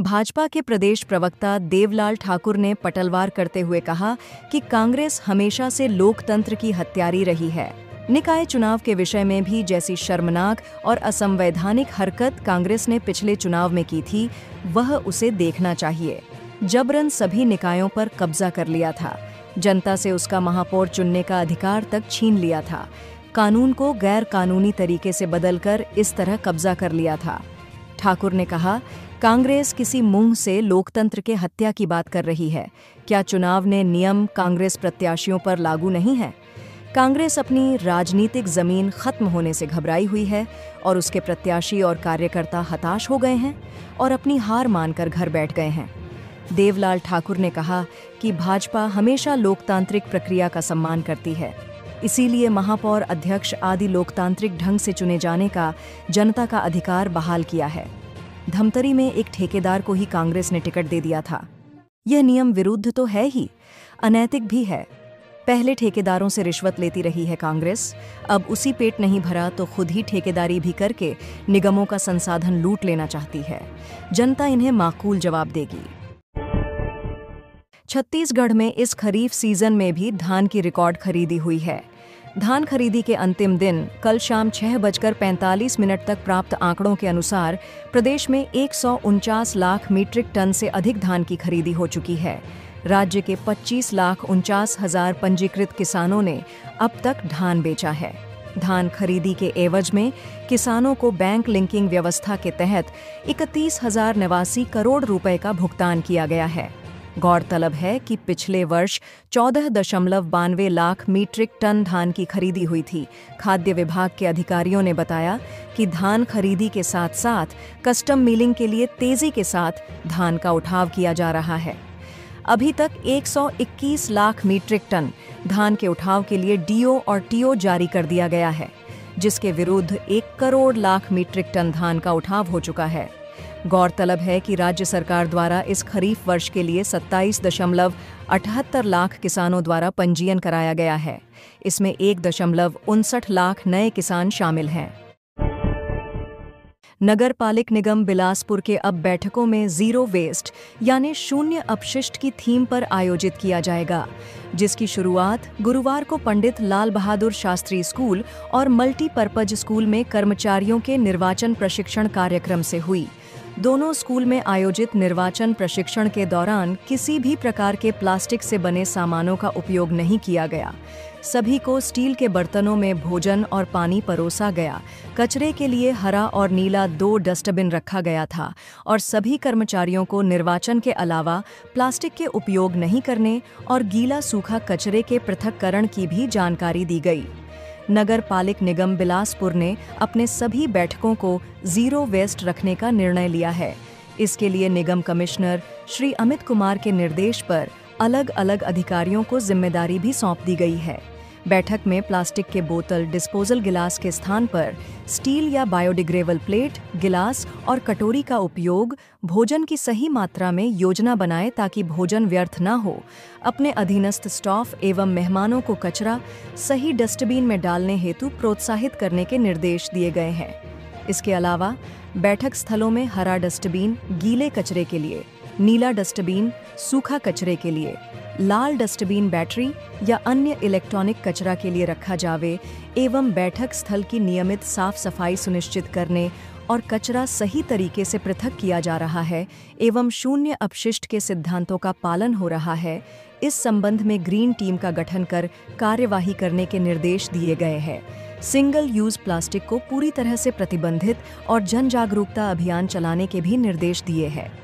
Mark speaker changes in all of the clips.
Speaker 1: भाजपा के प्रदेश प्रवक्ता देवलाल ठाकुर ने पटलवार करते हुए कहा कि कांग्रेस हमेशा से लोकतंत्र की हत्यारी रही है। निकाय चुनाव के विषय में भी जैसी शर्मनाक और असंवैधानिक हरकत कांग्रेस ने पिछले चुनाव में की थी, वह उसे देखना चाहिए। जबरन सभी निकायों पर कब्जा कर लिया था, जनता से उसका महापौर चुनने का अधिकार तक छीन लिया था, कानून को गैर कानूनी तरीके से बदलकर इस तरह कब्जा कर लिया था। ठाकुर ने कहा, कांग्रेस किसी मुंह से लोकतंत्र के हत्या की बात कर रही है। क्या चुनाव ने नियम कांग्रेस प्रत्याशियों पर लागू नहीं है? कांग्रेस अपनी राजनीतिक जमीन खत्म होने से घबराई हुई है और उसके प्रत्याशी और कार्यकर्ता हताश हो गए हैं और अपनी हार मानकर घर बैठ गए हैं। देवलाल ठाकुर ने कहा कि भाजपा हमेशा लोकतांत्रिक प्रक्रिया का सम्मान करती है, इसीलिए महापौर अध्यक्ष आदि लोकतांत्रिक ढंग से चुने जाने का जनता का अधिकार बहाल किया है। धमतरी में एक ठेकेदार को ही कांग्रेस ने टिकट दे दिया था। यह नियम विरुद्ध तो है ही, अनैतिक भी है। पहले ठेकेदारों से रिश्वत लेती रही है कांग्रेस, अब उसी पेट नहीं भरा तो खुद ही ठेकेदारी भी करके निगमों का संसाधन लूट लेना चाहती है। जनता इन्हें माकूल जवाब देगी। छत्तीसगढ़ में इस खरीफ सीजन में भी धान की रिकॉर्ड खरीदी हुई है। धान खरीदी के अंतिम दिन कल शाम 6:45 तक प्राप्त आंकड़ों के अनुसार प्रदेश में 149 लाख मीट्रिक टन से अधिक धान की खरीदी हो चुकी है। राज्य के 25,49,000 पंजीकृत किसानों ने अब तक धान बेचा है। धान खरीदी के एवज में किसानों को बैंक लिंकिंग व्यवस्था के तहत 31,089 करोड़ रुपए का भुगतान किया गया है। गौरतलब है कि पिछले वर्ष 14.92 लाख मीट्रिक टन धान की खरीदी हुई थी। खाद्य विभाग के अधिकारियों ने बताया कि धान खरीदी के साथ साथ कस्टम मिलिंग के लिए तेजी के साथ धान का उठाव किया जा रहा है। अभी तक 121 लाख मीट्रिक टन धान के उठाव के लिए डीओ और टीओ जारी कर दिया गया है, जिसके विरुद्ध 1 करोड़ लाख मीट्रिक टन धान का उठाव हो चुका है। गौरतलब है कि राज्य सरकार द्वारा इस खरीफ वर्ष के लिए 27.78 लाख किसानों द्वारा पंजीयन कराया गया है। इसमें 1.59 लाख नए किसान शामिल हैं। नगर पालिक निगम बिलासपुर के अब बैठकों में जीरो वेस्ट यानी शून्य अपशिष्ट की थीम पर आयोजित किया जाएगा, जिसकी शुरुआत गुरुवार को पंडित लाल बहादुर शास्त्री स्कूल और मल्टीपर्पज स्कूल में कर्मचारियों के निर्वाचन प्रशिक्षण कार्यक्रम से हुई। दोनों स्कूल में आयोजित निर्वाचन प्रशिक्षण के दौरान किसी भी प्रकार के प्लास्टिक से बने सामानों का उपयोग नहीं किया गया। सभी को स्टील के बर्तनों में भोजन और पानी परोसा गया। कचरे के लिए हरा और नीला 2 डस्टबिन रखा गया था और सभी कर्मचारियों को निर्वाचन के अलावा प्लास्टिक के उपयोग नहीं करने और गीला सूखा कचरे के पृथक्करण की भी जानकारी दी गई। नगर पालिक निगम बिलासपुर ने अपने सभी बैठकों को जीरो वेस्ट रखने का निर्णय लिया है। इसके लिए निगम कमिश्नर श्री अमित कुमार के निर्देश पर अलग अलग अधिकारियों को जिम्मेदारी भी सौंप दी गई है। बैठक में प्लास्टिक के बोतल, डिस्पोजल गिलास के स्थान पर स्टील या बायोडिग्रेडेबल प्लेट, गिलास और कटोरी का उपयोग, भोजन की सही मात्रा में योजना बनाएं ताकि भोजन व्यर्थ न हो। अपने अधीनस्थ स्टाफ एवं मेहमानों को कचरा सही डस्टबिन में डालने हेतु प्रोत्साहित करने के निर्देश दिए गए हैं। इसके अलावा बैठक स्थलों में हरा डस्टबिन गीले कचरे के लिए, नीला डस्टबिन सूखा कचरे के लिए, लाल डस्टबिन बैटरी या अन्य इलेक्ट्रॉनिक कचरा के लिए रखा जावे एवं बैठक स्थल की नियमित साफ सफाई सुनिश्चित करने और कचरा सही तरीके से पृथक किया जा रहा है एवं शून्य अपशिष्ट के सिद्धांतों का पालन हो रहा है। इस संबंध में ग्रीन टीम का गठन कर कार्यवाही करने के निर्देश दिए गए हैं। सिंगल यूज प्लास्टिक को पूरी तरह से प्रतिबंधित और जन जागरूकता अभियान चलाने के भी निर्देश दिए हैं।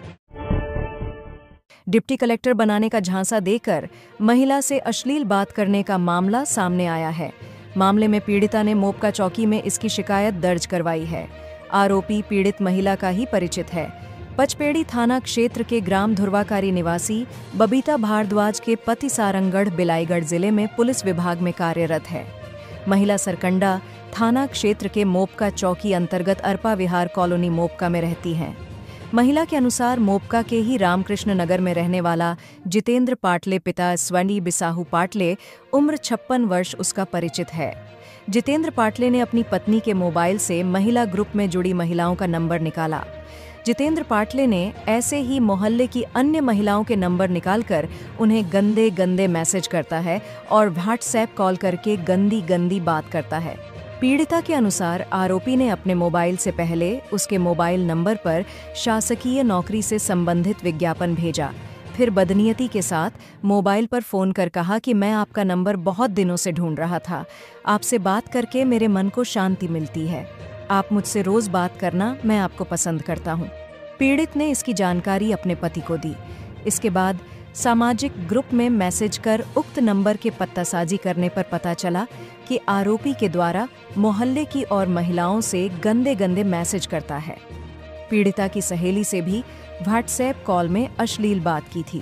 Speaker 1: डिप्टी कलेक्टर बनाने का झांसा देकर महिला से अश्लील बात करने का मामला सामने आया है। मामले में पीड़िता ने मोपका चौकी में इसकी शिकायत दर्ज करवाई है। आरोपी पीड़ित महिला का ही परिचित है। पचपेड़ी थाना क्षेत्र के ग्राम धुर्वाकारी निवासी बबीता भारद्वाज के पति सारंगढ़ बिलाईगढ़ जिले में पुलिस विभाग में कार्यरत है। महिला सरकंडा थाना क्षेत्र के मोपका चौकी अंतर्गत अरपा विहार कॉलोनी मोपका में रहती हैं। महिला के अनुसार मोपका के ही रामकृष्ण नगर में रहने वाला जितेंद्र पाटले पिता स्वनी बिसाहू पाटले उम्र 56 वर्ष उसका परिचित है। जितेंद्र पाटले ने अपनी पत्नी के मोबाइल से महिला ग्रुप में जुड़ी महिलाओं का नंबर निकाला, जितेंद्र पाटले ने ऐसे ही मोहल्ले की अन्य महिलाओं के नंबर निकालकर उन्हें गंदे गंदे मैसेज करता है और व्हाट्सएप कॉल करके गंदी गंदी बात करता है। पीड़िता के अनुसार आरोपी ने अपने मोबाइल से पहले उसके मोबाइल नंबर पर शासकीय नौकरी से संबंधित विज्ञापन भेजा, फिर बदनीयती के साथ मोबाइल पर फ़ोन कर कहा कि मैं आपका नंबर बहुत दिनों से ढूंढ रहा था, आपसे बात करके मेरे मन को शांति मिलती है, आप मुझसे रोज़ बात करना, मैं आपको पसंद करता हूँ। पीड़ित ने इसकी जानकारी अपने पति को दी। इसके बाद सामाजिक ग्रुप में मैसेज कर उक्त नंबर के पत्तासाजी करने पर पता चला कि आरोपी के द्वारा मोहल्ले की और महिलाओं से गंदे गंदे मैसेज करता है। पीड़िता की सहेली से भी व्हाट्सएप कॉल में अश्लील बात की थी।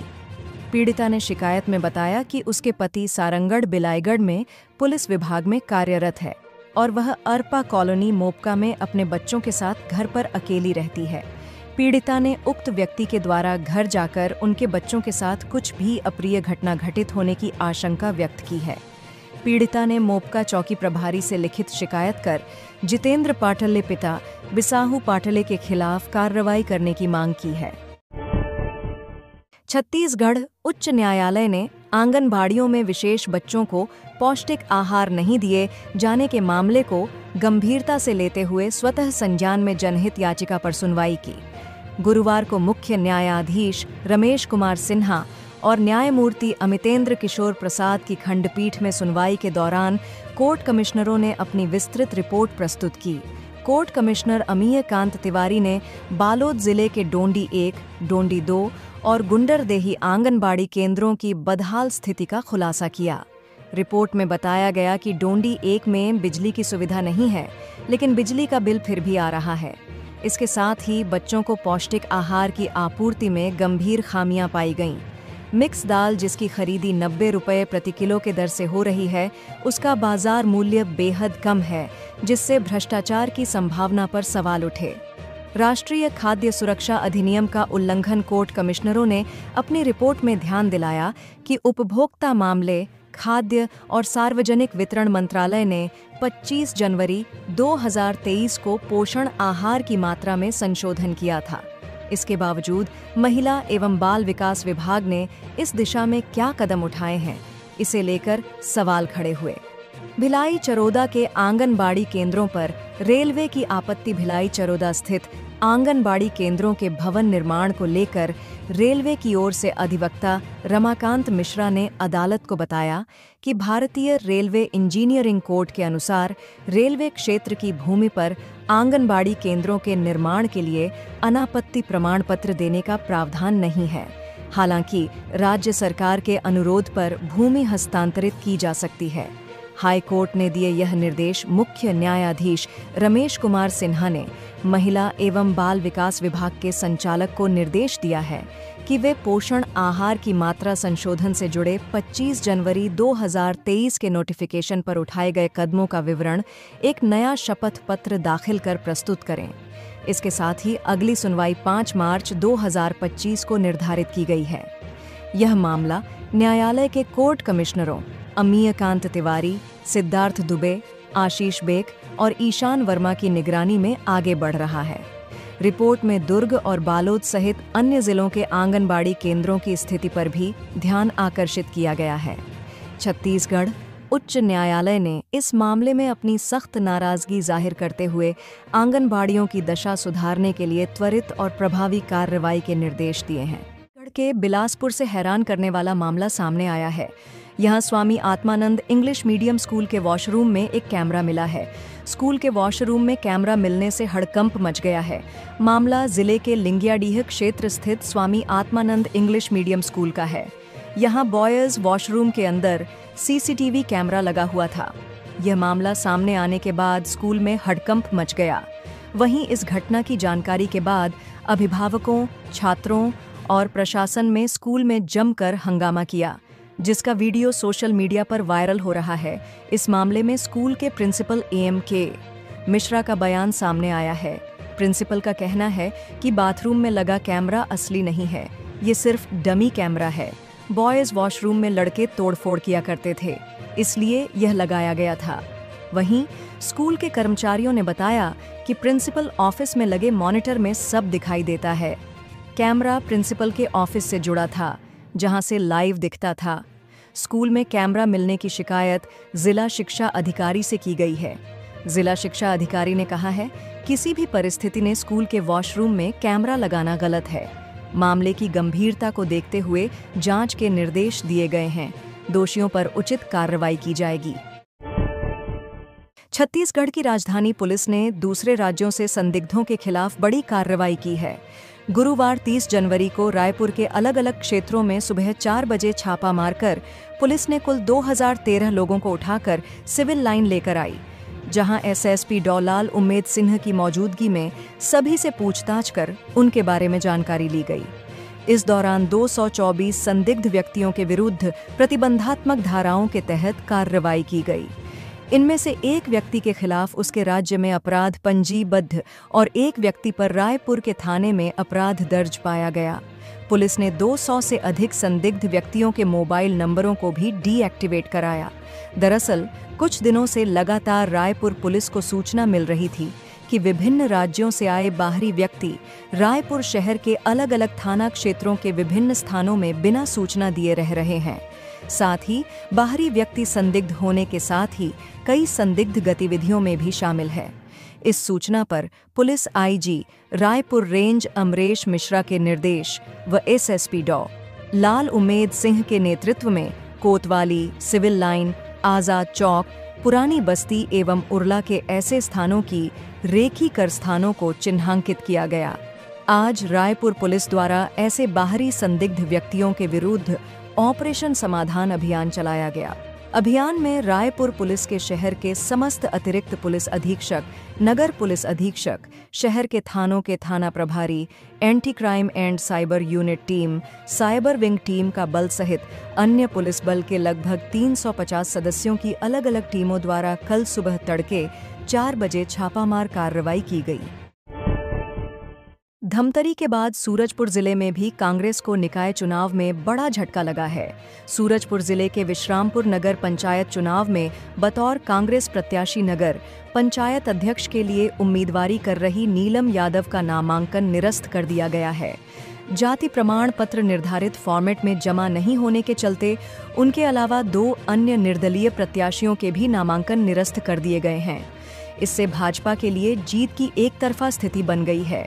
Speaker 1: पीड़िता ने शिकायत में बताया कि उसके पति सारंगढ़ बिलाईगढ़ में पुलिस विभाग में कार्यरत है और वह अरपा कॉलोनी मोपका में अपने बच्चों के साथ घर पर अकेली रहती है। पीड़िता ने उक्त व्यक्ति के द्वारा घर जाकर उनके बच्चों के साथ कुछ भी अप्रिय घटना घटित होने की आशंका व्यक्त की है। पीड़िता ने मोपका चौकी प्रभारी से लिखित शिकायत कर जितेंद्र पाटले पिता बिसाहू पाटले के खिलाफ कार्रवाई करने की मांग की है। छत्तीसगढ़ उच्च न्यायालय ने आंगनबाड़ियों में विशेष बच्चों को पौष्टिक आहार नहीं दिए जाने के मामले को गंभीरता से लेते हुए स्वतः संज्ञान में जनहित याचिका पर सुनवाई की। गुरुवार को मुख्य न्यायाधीश रमेश कुमार सिन्हा और न्यायमूर्ति अमितेंद्र किशोर प्रसाद की खंडपीठ में सुनवाई के दौरान कोर्ट कमिश्नरों ने अपनी विस्तृत रिपोर्ट प्रस्तुत की। कोर्ट कमिश्नर अमीय कांत तिवारी ने बालोद जिले के डोंडी 1, डोंडी 2 और गुंडरदेही आंगनबाड़ी केंद्रों की बदहाल स्थिति का खुलासा किया। रिपोर्ट में बताया गया कि डोंडी 1 में बिजली की सुविधा नहीं है, लेकिन बिजली का बिल फिर भी आ रहा है। इसके साथ ही बच्चों को पौष्टिक आहार की आपूर्ति में गंभीर खामियां पाई गईं। मिक्स दाल जिसकी खरीदी 90 रुपये प्रति किलो के दर से हो रही है, उसका बाजार मूल्य बेहद कम है, जिससे भ्रष्टाचार की संभावना पर सवाल उठे। राष्ट्रीय खाद्य सुरक्षा अधिनियम का उल्लंघन कोर्ट कमिश्नरों ने अपनी रिपोर्ट में ध्यान दिलाया कि उपभोक्ता मामले, खाद्य और सार्वजनिक वितरण मंत्रालय ने 25 जनवरी 2023 को पोषण आहार की मात्रा में संशोधन किया था। इसके बावजूद महिला एवं बाल विकास विभाग ने इस दिशा में क्या कदम उठाए हैं, इसे लेकर सवाल खड़े हुए। भिलाई चरोदा के आंगनबाड़ी केंद्रों पर रेलवे की आपत्ति। भिलाई चरोदा स्थित आंगनबाड़ी केंद्रों के भवन निर्माण को लेकर रेलवे की ओर से अधिवक्ता रमाकांत मिश्रा ने अदालत को बताया कि भारतीय रेलवे इंजीनियरिंग कोड के अनुसार रेलवे क्षेत्र की भूमि पर आंगनबाड़ी केंद्रों के निर्माण के लिए अनापत्ति प्रमाण पत्र देने का प्रावधान नहीं है। हालांकि राज्य सरकार के अनुरोध पर भूमि हस्तांतरित की जा सकती है। हाई कोर्ट ने दिए यह निर्देश मुख्य न्यायाधीश रमेश कुमार सिन्हा ने महिला एवं बाल विकास विभाग के संचालक को निर्देश दिया है कि वे पोषण आहार की मात्रा संशोधन से जुड़े 25 जनवरी 2023 के नोटिफिकेशन पर उठाए गए कदमों का विवरण एक नया शपथ पत्र दाखिल कर प्रस्तुत करें। इसके साथ ही अगली सुनवाई 5 मार्च 2025 को निर्धारित की गई है। यह मामला न्यायालय के कोर्ट कमिश्नरों अमीय कांत तिवारी, सिद्धार्थ दुबे, आशीष बेक और ईशान वर्मा की निगरानी में आगे बढ़ रहा है। रिपोर्ट में दुर्ग और बालोद सहित अन्य जिलों के आंगनबाड़ी केंद्रों की स्थिति पर भी ध्यान आकर्षित किया गया है। छत्तीसगढ़ उच्च न्यायालय ने इस मामले में अपनी सख्त नाराजगी जाहिर करते हुए आंगनबाड़ियों की दशा सुधारने के लिए त्वरित और प्रभावी कार्रवाई के निर्देश दिए हैं। छत्तीसगढ़ के बिलासपुर से हैरान करने वाला मामला सामने आया है। यहाँ Swami Atmanand English medium school के वॉशरूम में एक कैमरा मिला है। स्कूल के वॉशरूम में कैमरा मिलने से हड़कंप मच गया है। मामला जिले के लिंगियाडीह क्षेत्र स्थित Swami Atmanand English medium school का है। यहाँ बॉयज वॉशरूम के अंदर सीसीटीवी कैमरा लगा हुआ था। यह मामला सामने आने के बाद स्कूल में हड़कंप मच गया। वहीं इस घटना की जानकारी के बाद अभिभावकों, छात्रों और प्रशासन में स्कूल में जमकर हंगामा किया, जिसका वीडियो सोशल मीडिया पर वायरल हो रहा है। इस मामले में स्कूल के प्रिंसिपल AM.K. मिश्रा का बयान सामने आया है। प्रिंसिपल का कहना है कि बाथरूम में लगा कैमरा असली नहीं है, ये सिर्फ डमी कैमरा है। बॉयज वॉशरूम में लड़के तोड़फोड़ किया करते थे, इसलिए यह लगाया गया था। वहीं स्कूल के कर्मचारियों ने बताया कि प्रिंसिपल ऑफिस में लगे मॉनिटर में सब दिखाई देता है। कैमरा प्रिंसिपल के ऑफिस से जुड़ा था, जहां से लाइव दिखता था। स्कूल में कैमरा मिलने की शिकायत जिला शिक्षा अधिकारी से की गई है। जिला शिक्षा अधिकारी ने कहा है, किसी भी परिस्थिति में स्कूल के वॉशरूम में कैमरा लगाना गलत है। मामले की गंभीरता को देखते हुए जांच के निर्देश दिए गए हैं। दोषियों पर उचित कार्रवाई की जाएगी। छत्तीसगढ़ की राजधानी पुलिस ने दूसरे राज्यों से संदिग्धों के खिलाफ बड़ी कार्रवाई की है। गुरुवार 30 जनवरी को रायपुर के अलग अलग क्षेत्रों में सुबह 4 बजे छापा मारकर पुलिस ने कुल 2013 लोगों को उठाकर सिविल लाइन लेकर आई, जहां एसएसपी डॉ लाल उम्मेद सिंह की मौजूदगी में सभी से पूछताछ कर उनके बारे में जानकारी ली गई। इस दौरान 224 संदिग्ध व्यक्तियों के विरुद्ध प्रतिबंधात्मक धाराओं के तहत कार्रवाई की गई। इनमें से एक व्यक्ति के खिलाफ उसके राज्य में अपराध पंजीबद्ध और एक व्यक्ति पर रायपुर के थाने में अपराध दर्ज पाया गया। पुलिस ने 200 से अधिक संदिग्ध व्यक्तियों के मोबाइल नंबरों को भी डीएक्टिवेट कराया। दरअसल कुछ दिनों से लगातार रायपुर पुलिस को सूचना मिल रही थी कि विभिन्न राज्यों से आए बाहरी व्यक्ति रायपुर शहर के अलग अलग थाना क्षेत्रों के विभिन्न स्थानों में बिना सूचना दिए रह रहे हैं। साथ ही बाहरी व्यक्ति संदिग्ध होने के साथ ही कई संदिग्ध गतिविधियों में भी शामिल है। इस सूचना पर police IG Raipur range Amresh Mishra के निर्देश व एसएसपी डॉ लाल उम्मेद सिंह के नेतृत्व में कोतवाली, सिविल लाइन, आजाद चौक, पुरानी बस्ती एवं उरला के ऐसे स्थानों की रेखी कर स्थानों को चिन्हांकित किया गया। आज रायपुर पुलिस द्वारा ऐसे बाहरी संदिग्ध व्यक्तियों के विरुद्ध ऑपरेशन समाधान अभियान चलाया गया। अभियान में रायपुर पुलिस के शहर के समस्त अतिरिक्त पुलिस अधीक्षक, नगर पुलिस अधीक्षक, शहर के थानों के थाना प्रभारी, anti crime and cyber unit team, cyber wing team का बल सहित अन्य पुलिस बल के लगभग 350 सदस्यों की अलग अलग टीमों द्वारा कल सुबह तड़के 4 बजे छापामार कार्रवाई की गई। धमतरी के बाद सूरजपुर जिले में भी कांग्रेस को निकाय चुनाव में बड़ा झटका लगा है। सूरजपुर जिले के विश्रामपुर नगर पंचायत चुनाव में बतौर कांग्रेस प्रत्याशी नगर पंचायत अध्यक्ष के लिए उम्मीदवारी कर रही नीलम यादव का नामांकन निरस्त कर दिया गया है। जाति प्रमाण पत्र निर्धारित फॉर्मेट में जमा नहीं होने के चलते उनके अलावा 2 अन्य निर्दलीय प्रत्याशियों के भी नामांकन निरस्त कर दिए गए हैं। इससे भाजपा के लिए जीत की एकतरफा स्थिति बन गई है।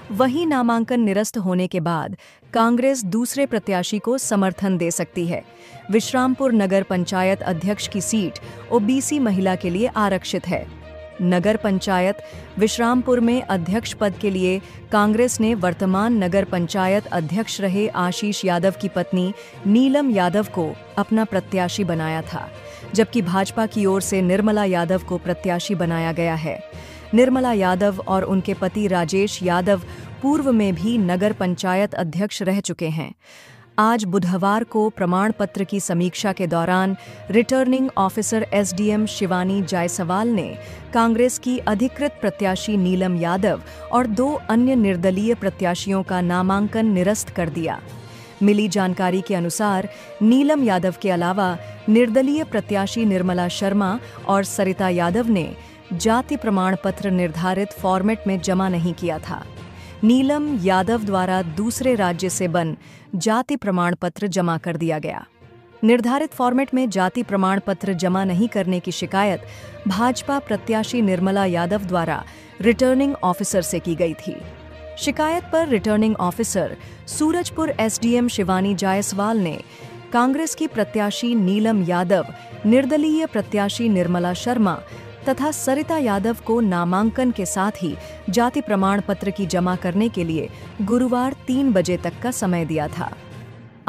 Speaker 1: वहीं नामांकन निरस्त होने के बाद कांग्रेस दूसरे प्रत्याशी को समर्थन दे सकती है। विश्रामपुर नगर पंचायत अध्यक्ष की सीट ओबीसी महिला के लिए आरक्षित है। नगर पंचायत विश्रामपुर में अध्यक्ष पद के लिए कांग्रेस ने वर्तमान नगर पंचायत अध्यक्ष रहे आशीष यादव की पत्नी नीलम यादव को अपना प्रत्याशी बनाया था, जबकि भाजपा की ओर से निर्मला यादव को प्रत्याशी बनाया गया है। निर्मला यादव और उनके पति राजेश यादव पूर्व में भी नगर पंचायत अध्यक्ष रह चुके हैं। आज बुधवार को प्रमाण पत्र की समीक्षा के दौरान returning officer SDM Shivani Jaiswal ने कांग्रेस की अधिकृत प्रत्याशी नीलम यादव और 2 अन्य निर्दलीय प्रत्याशियों का नामांकन निरस्त कर दिया। मिली जानकारी के अनुसार नीलम यादव के अलावा निर्दलीय प्रत्याशी निर्मला शर्मा और सरिता यादव ने जाति प्रमाण पत्र निर्धारित फॉर्मेट में जमा नहीं किया था। नीलम यादव द्वारा दूसरे राज्य से बन जाति प्रमाण पत्र जमा कर दिया गया। निर्धारित फॉर्मेट में जाति प्रमाण पत्र जमा नहीं करने की शिकायत भाजपा प्रत्याशी निर्मला यादव द्वारा रिटर्निंग ऑफिसर से की गई थी। शिकायत पर returning officer Surajpur SDM Shivani Jaiswal ने कांग्रेस की प्रत्याशी नीलम यादव, निर्दलीय प्रत्याशी निर्मला शर्मा तथा सरिता यादव को नामांकन के साथ ही जाति प्रमाण पत्र की जमा करने के लिए गुरुवार 3 बजे तक का समय दिया था।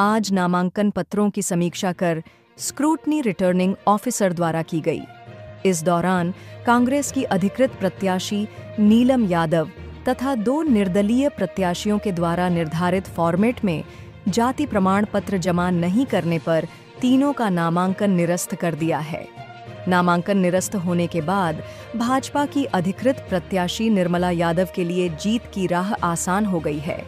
Speaker 1: आज नामांकन पत्रों की समीक्षा कर स्क्रूटनी रिटर्निंग ऑफिसर द्वारा की गई। इस दौरान कांग्रेस की अधिकृत प्रत्याशी नीलम यादव तथा 2 निर्दलीय प्रत्याशियों के द्वारा निर्धारित फॉर्मेट में जाति प्रमाण पत्र जमा नहीं करने पर तीनों का नामांकन निरस्त कर दिया है। नामांकन निरस्त होने के बाद भाजपा की अधिकृत प्रत्याशी निर्मला यादव के लिए जीत की राह आसान हो गई है।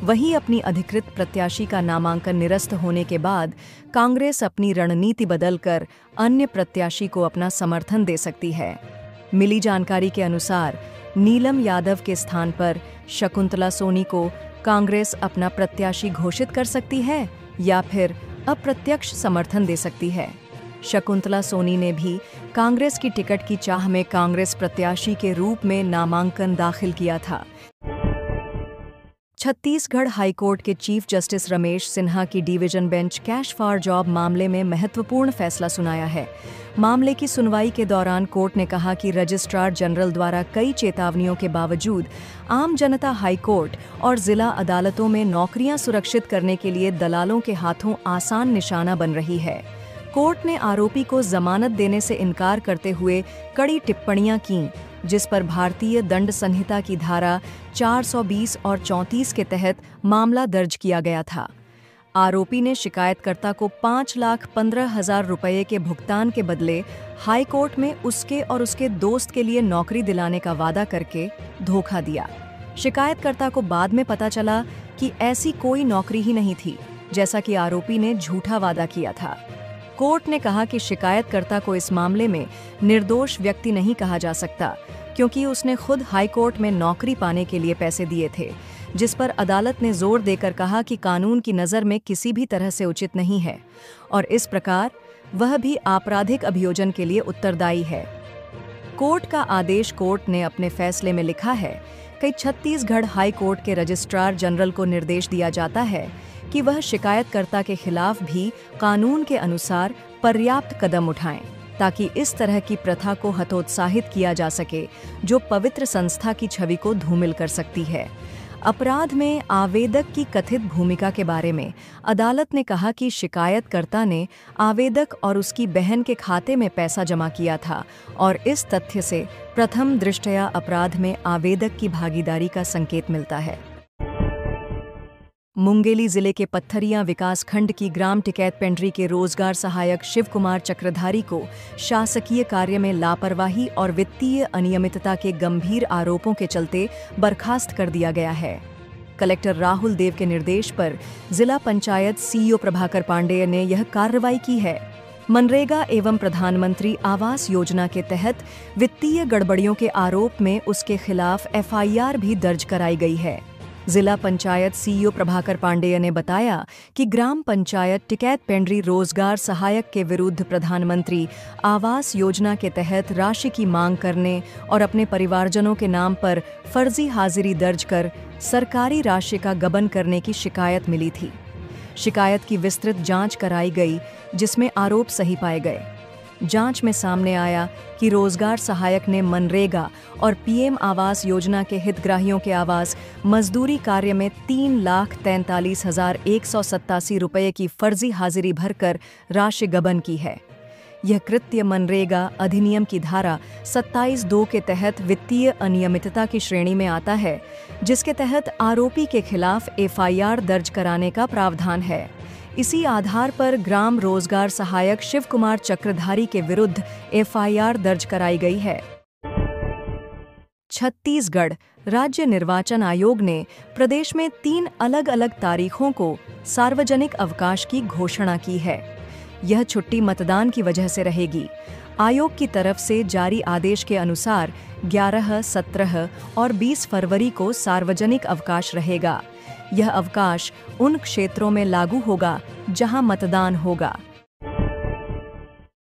Speaker 1: वहीं अपनी अधिकृत प्रत्याशी का नामांकन निरस्त होने के बाद कांग्रेस अपनी रणनीति बदलकर अन्य प्रत्याशी को अपना समर्थन दे सकती है। मिली जानकारी के अनुसार नीलम यादव के स्थान पर शकुंतला सोनी को कांग्रेस अपना प्रत्याशी घोषित कर सकती है या फिर अप्रत्यक्ष समर्थन दे सकती है। शकुंतला सोनी ने भी कांग्रेस की टिकट की चाह में कांग्रेस प्रत्याशी के रूप में नामांकन दाखिल किया था। छत्तीसगढ़ हाईकोर्ट के चीफ जस्टिस रमेश सिन्हा की division bench cash for job मामले में महत्वपूर्ण फैसला सुनाया है। मामले की सुनवाई के दौरान कोर्ट ने कहा कि रजिस्ट्रार जनरल द्वारा कई चेतावनियों के बावजूद आम जनता हाईकोर्ट और जिला अदालतों में नौकरियां सुरक्षित करने के लिए दलालों के हाथों आसान निशाना बन रही है। कोर्ट ने आरोपी को जमानत देने से इनकार करते हुए कड़ी टिप्पणियां की, जिस पर भारतीय दंड संहिता की धारा 420 और 34 के तहत मामला दर्ज किया गया था। आरोपी ने शिकायतकर्ता को 5,15,000 रुपये के भुगतान के बदले हाई कोर्ट में उसके और उसके दोस्त के लिए नौकरी दिलाने का वादा करके धोखा दिया। शिकायतकर्ता को बाद में पता चला कि ऐसी कोई नौकरी ही नहीं थी, जैसा कि आरोपी ने झूठा वादा किया था। कोर्ट ने कहा कि शिकायतकर्ता को इस मामले में निर्दोष व्यक्ति नहीं कहा जा सकता, क्योंकि उसने खुद हाई कोर्ट में नौकरी पाने के लिए पैसे दिए थे, जिस पर अदालत ने जोर देकर कहा कि कानून की नज़र में किसी भी तरह से उचित नहीं है और इस प्रकार वह भी आपराधिक अभियोजन के लिए उत्तरदायी है। कोर्ट का आदेश कोर्ट ने अपने फैसले में लिखा है कि छत्तीसगढ़ हाई कोर्ट के रजिस्ट्रार जनरल को निर्देश दिया जाता है कि वह शिकायतकर्ता के खिलाफ भी कानून के अनुसार पर्याप्त कदम उठाएं, ताकि इस तरह की प्रथा को हतोत्साहित किया जा सके जो पवित्र संस्था की छवि को धूमिल कर सकती है। अपराध में आवेदक की कथित भूमिका के बारे में अदालत ने कहा कि शिकायतकर्ता ने आवेदक और उसकी बहन के खाते में पैसा जमा किया था और इस तथ्य से प्रथम दृष्टया अपराध में आवेदक की भागीदारी का संकेत मिलता है। मुंगेली जिले के पत्थरिया विकास खंड की ग्राम टिकैत पेंड्री के रोजगार सहायक शिव कुमार चक्रधारी को शासकीय कार्य में लापरवाही और वित्तीय अनियमितता के गंभीर आरोपों के चलते बर्खास्त कर दिया गया है। कलेक्टर राहुल देव के निर्देश पर जिला पंचायत सीईओ प्रभाकर पांडेय ने यह कार्रवाई की है। मनरेगा एवं प्रधानमंत्री आवास योजना के तहत वित्तीय गड़बड़ियों के आरोप में उसके खिलाफ एफआईआर भी दर्ज कराई गई है। जिला पंचायत सीईओ प्रभाकर पांडेय ने बताया कि ग्राम पंचायत टिकैत पेंड्री रोजगार सहायक के विरुद्ध प्रधानमंत्री आवास योजना के तहत राशि की मांग करने और अपने परिवारजनों के नाम पर फर्जी हाजिरी दर्ज कर सरकारी राशि का गबन करने की शिकायत मिली थी। शिकायत की विस्तृत जांच कराई गई, जिसमें आरोप सही पाए गए। जांच में सामने आया कि रोजगार सहायक ने मनरेगा और पीएम आवास योजना के हितग्राहियों के आवास मजदूरी कार्य में 3,43,187 रुपये की फर्जी हाजिरी भरकर राशि गबन की है। यह कृत्य मनरेगा अधिनियम की धारा 27(2) के तहत वित्तीय अनियमितता की श्रेणी में आता है, जिसके तहत आरोपी के खिलाफ एफआईआर दर्ज कराने का प्रावधान है। इसी आधार पर ग्राम रोजगार सहायक शिव कुमार चक्रधारी के विरुद्ध एफआईआर दर्ज कराई गई है। छत्तीसगढ़ राज्य निर्वाचन आयोग ने प्रदेश में 3 अलग-अलग तारीखों को सार्वजनिक अवकाश की घोषणा की है। यह छुट्टी मतदान की वजह से रहेगी। आयोग की तरफ से जारी आदेश के अनुसार 11, 17 और 20 फरवरी को सार्वजनिक अवकाश रहेगा। यह अवकाश उन क्षेत्रों में लागू होगा जहां मतदान होगा।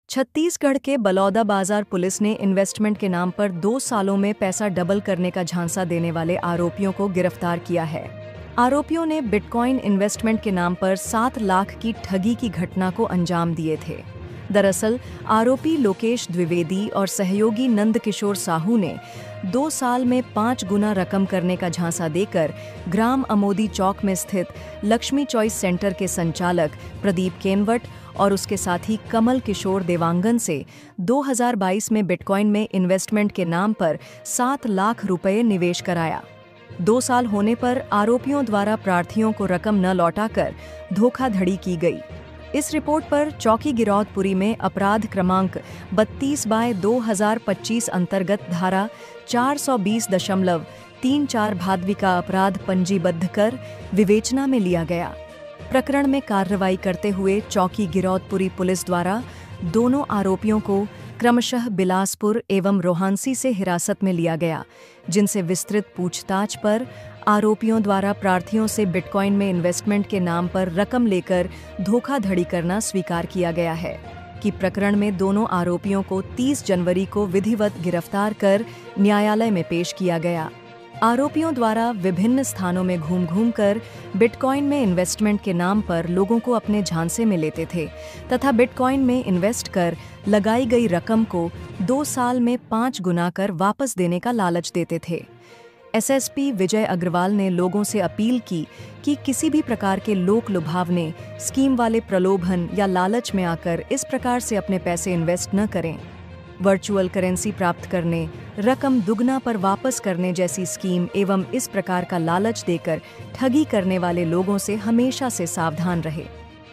Speaker 1: छत्तीसगढ़ के बलौदाबाजार पुलिस ने इन्वेस्टमेंट के नाम पर 2 सालों में पैसा डबल करने का झांसा देने वाले आरोपियों को गिरफ्तार किया है। आरोपियों ने बिटकॉइन इन्वेस्टमेंट के नाम पर 7 लाख की ठगी की घटना को अंजाम दिए थे। दरअसल आरोपी लोकेश द्विवेदी और सहयोगी नंद किशोर साहू ने 2 साल में 5 गुना रकम करने का झांसा देकर ग्राम अमोदी चौक में स्थित लक्ष्मी चॉइस सेंटर के संचालक प्रदीप केनवट और उसके साथी कमल किशोर देवांगन से 2022 में बिटकॉइन में इन्वेस्टमेंट के नाम पर 7 लाख रुपए निवेश कराया। 2 साल होने पर आरोपियों द्वारा प्रार्थियों को रकम न लौटाकर धोखाधड़ी की गई। इस रिपोर्ट पर चौकी गिरौदपुरी में अपराध क्रमांक 32/2025 अंतर्गत धारा 420.34 भादवी का अपराध पंजीबद्ध कर विवेचना में लिया गया। प्रकरण में कार्रवाई करते हुए चौकी गिरौदपुरी पुलिस द्वारा दोनों आरोपियों को क्रमशः बिलासपुर एवं रोहांसी से हिरासत में लिया गया, जिनसे विस्तृत पूछताछ पर आरोपियों द्वारा प्रार्थियों से बिटकॉइन में इन्वेस्टमेंट के नाम पर रकम लेकर धोखाधड़ी करना स्वीकार किया गया है कि प्रकरण में दोनों आरोपियों को 30 जनवरी को विधिवत गिरफ्तार कर न्यायालय में पेश किया गया। आरोपियों द्वारा विभिन्न स्थानों में घूम कर बिटकॉइन में इन्वेस्टमेंट के नाम पर लोगों को अपने झांसे में लेते थे तथा बिटकॉइन में इन्वेस्ट कर लगाई गई रकम को 2 साल में 5 गुना कर वापस देने का लालच देते थे। एसएसपी विजय अग्रवाल ने लोगों से अपील की कि किसी भी प्रकार के लोक लुभावने, स्कीम वाले प्रलोभन या लालच में आकर इस प्रकार से अपने पैसे इन्वेस्ट न करें। वर्चुअल करेंसी प्राप्त करने, रकम दुगना पर वापस करने जैसी स्कीम एवं इस प्रकार का लालच देकर ठगी करने वाले लोगों से हमेशा से सावधान रहे।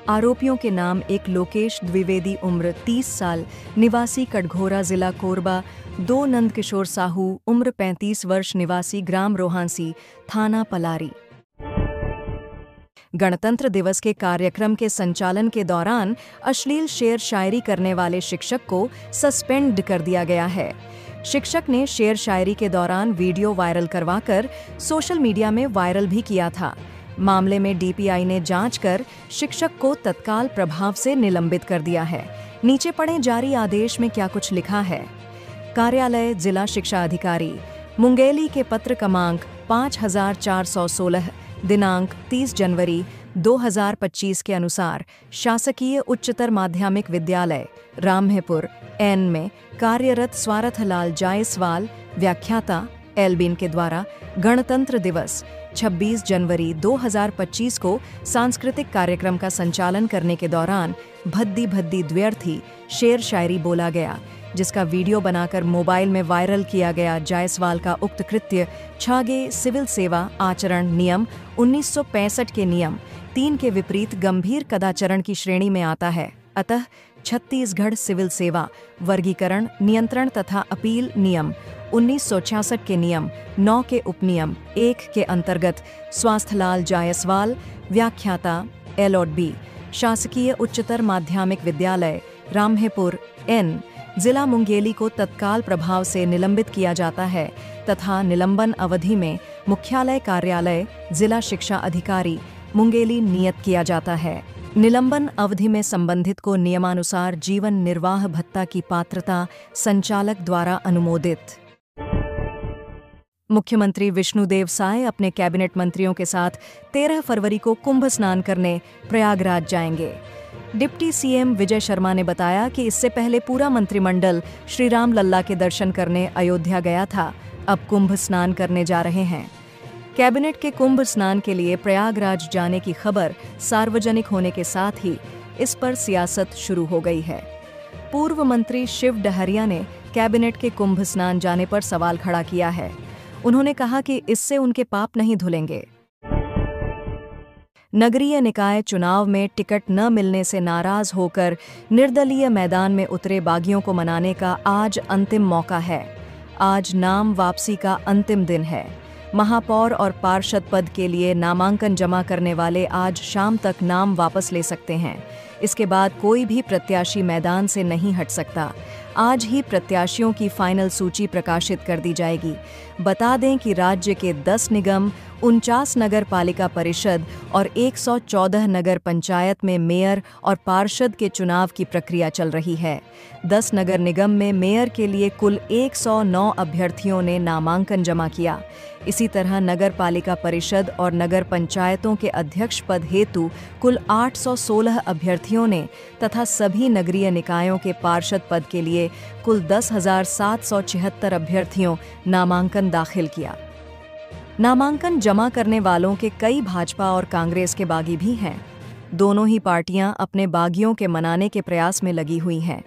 Speaker 1: आरोपियों के नाम एक लोकेश द्विवेदी उम्र 30 साल निवासी कटघोरा जिला कोरबा, 2 नंदकिशोर साहू उम्र 35 वर्ष निवासी ग्राम रोहांसी थाना पलारी। गणतंत्र दिवस के कार्यक्रम के संचालन के दौरान अश्लील शेर शायरी करने वाले शिक्षक को सस्पेंड कर दिया गया है। शिक्षक ने शेर शायरी के दौरान वीडियो वायरल करवाकर सोशल मीडिया में वायरल भी किया था। मामले में डीपीआई ने जांच कर शिक्षक को तत्काल प्रभाव से निलंबित कर दिया है। नीचे पढ़ें जारी आदेश में क्या कुछ लिखा है। कार्यालय जिला शिक्षा अधिकारी मुंगेली के पत्र क्रमांक 5416 दिनांक 30 जनवरी 2025 के अनुसार शासकीय उच्चतर माध्यमिक विद्यालय रामहेपुर एन में कार्यरत स्वारथलाल जायसवाल व्याख्याता एल्बिन के द्वारा गणतंत्र दिवस 26 जनवरी 2025 को सांस्कृतिक कार्यक्रम का संचालन करने के दौरान भद्दी भद्दी द्व्यर्थी शेर शायरी बोला गया, जिसका वीडियो बनाकर मोबाइल में वायरल किया गया। जायसवाल का उक्त कृत्य छागे सिविल सेवा आचरण नियम 1965 के नियम 3 के विपरीत गंभीर कदाचरण की श्रेणी में आता है। अतः छत्तीसगढ़ सिविल सेवा वर्गीकरण नियंत्रण तथा अपील नियम 1966 के नियम 9 के उपनियम 1 के अंतर्गत स्वास्थ्यलाल जायसवाल व्याख्याता LB शासकीय उच्चतर माध्यमिक विद्यालय रामहेपुर एन जिला मुंगेली को तत्काल प्रभाव से निलंबित किया जाता है तथा निलंबन अवधि में मुख्यालय कार्यालय जिला शिक्षा अधिकारी मुंगेली नियत किया जाता है। निलंबन अवधि में संबंधित को नियमानुसार जीवन निर्वाह भत्ता की पात्रता संचालक द्वारा अनुमोदित। मुख्यमंत्री विष्णुदेव साय अपने कैबिनेट मंत्रियों के साथ 13 फरवरी को कुंभ स्नान करने प्रयागराज जाएंगे। डिप्टी सीएम विजय शर्मा ने बताया कि इससे पहले पूरा मंत्रिमंडल श्री राम लल्ला के दर्शन करने अयोध्या गया था, अब कुंभ स्नान करने जा रहे हैं। कैबिनेट के कुंभ स्नान के लिए प्रयागराज जाने की खबर सार्वजनिक होने के साथ ही इस पर सियासत शुरू हो गई है। पूर्व मंत्री शिव डहरिया ने कैबिनेट के कुंभ स्नान जाने पर सवाल खड़ा किया है। उन्होंने कहा कि इससे उनके पाप नहीं धुलेंगे। नगरीय निकाय चुनाव में टिकट न मिलने से नाराज होकर निर्दलीय मैदान में उतरे बागियों को मनाने का आज अंतिम मौका है। आज नाम वापसी का अंतिम दिन है। महापौर और पार्षद पद के लिए नामांकन जमा करने वाले आज शाम तक नाम वापस ले सकते हैं। इसके बाद कोई भी प्रत्याशी मैदान से नहीं हट सकता। आज ही प्रत्याशियों की फाइनल सूची प्रकाशित कर दी जाएगी। बता दें कि राज्य के 10 निगम, 49 नगर पालिका परिषद और 114 नगर पंचायत में मेयर और पार्षद के चुनाव की प्रक्रिया चल रही है। 10 नगर निगम में मेयर के लिए कुल 109 अभ्यर्थियों ने नामांकन जमा किया। इसी तरह नगर पालिका परिषद और नगर पंचायतों के अध्यक्ष पद हेतु कुल 816 अभ्यर्थियों ने तथा सभी नगरीय निकायों के पार्षद पद के लिए कुल 10,776 अभ्यर्थियों नामांकन दाखिल किया। नामांकन जमा करने वालों के कई भाजपा और कांग्रेस के बागी भी हैं। दोनों ही पार्टियां अपने बागियों के मनाने के प्रयास में लगी हुई हैं।